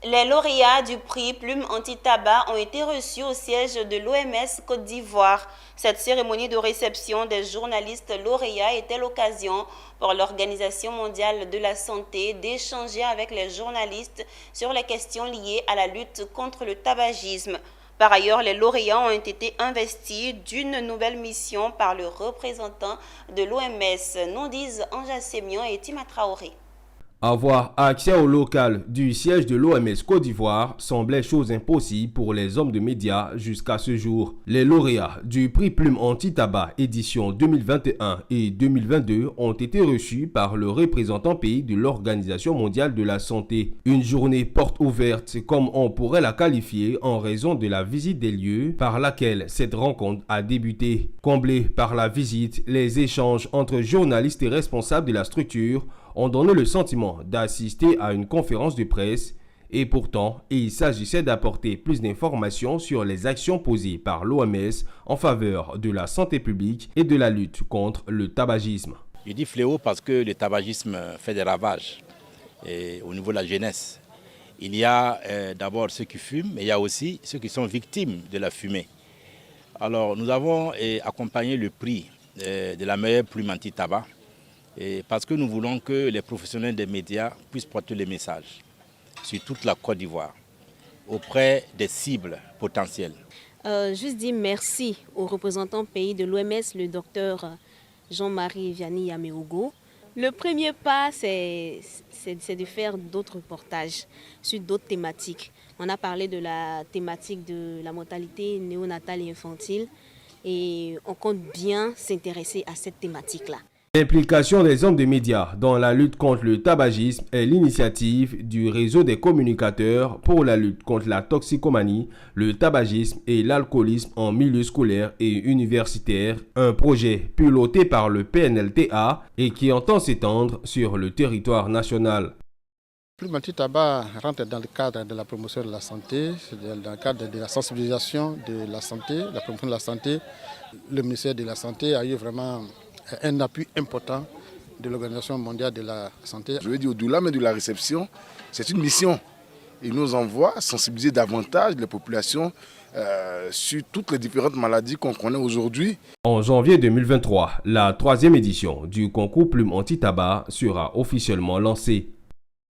Les lauréats du prix Plume Anti-Tabac ont été reçus au siège de l'OMS Côte d'Ivoire. Cette cérémonie de réception des journalistes lauréats était l'occasion pour l'Organisation mondiale de la santé d'échanger avec les journalistes sur les questions liées à la lutte contre le tabagisme. Par ailleurs, les lauréats ont été investis d'une nouvelle mission par le représentant de l'OMS, nous disent Anja Sémion et Tima Traoré. Avoir accès au local du siège de l'OMS Côte d'Ivoire semblait chose impossible pour les hommes de médias jusqu'à ce jour. Les lauréats du prix Plume Anti-Tabac édition 2021 et 2022 ont été reçus par le représentant pays de l'Organisation mondiale de la santé. Une journée porte ouverte comme on pourrait la qualifier en raison de la visite des lieux par laquelle cette rencontre a débuté. Comblés par la visite, les échanges entre journalistes et responsables de la structure ont donné le sentiment d'assister à une conférence de presse et pourtant, il s'agissait d'apporter plus d'informations sur les actions posées par l'OMS en faveur de la santé publique et de la lutte contre le tabagisme. Je dis fléau parce que le tabagisme fait des ravages au niveau de la jeunesse. Il y a d'abord ceux qui fument, mais il y a aussi ceux qui sont victimes de la fumée. Alors nous avons accompagné le prix de la meilleure plume anti-tabac. Parce que nous voulons que les professionnels des médias puissent porter le message sur toute la Côte d'Ivoire auprès des cibles potentielles. Juste dire merci au représentant pays de l'OMS, le docteur Jean-Marie Vianney Yameogo. Le premier pas, c'est de faire d'autres reportages sur d'autres thématiques. On a parlé de la thématique de la mortalité néonatale et infantile et on compte bien s'intéresser à cette thématique-là. L'implication des hommes de médias dans la lutte contre le tabagisme est l'initiative du réseau des communicateurs pour la lutte contre la toxicomanie, le tabagisme et l'alcoolisme en milieu scolaire et universitaire, un projet piloté par le PNLTA et qui entend s'étendre sur le territoire national. Plume Anti-Tabac rentre dans le cadre de la promotion de la santé, dans le cadre de la sensibilisation de la santé, la promotion de la santé. Le ministère de la Santé a eu vraiment un appui important de l'Organisation mondiale de la santé. Je veux dire, au-delà même de la réception, c'est une mission. Il nous envoie sensibiliser davantage les populations sur toutes les différentes maladies qu'on connaît aujourd'hui. En janvier 2023, la 3e édition du concours Plume Anti-Tabac sera officiellement lancée.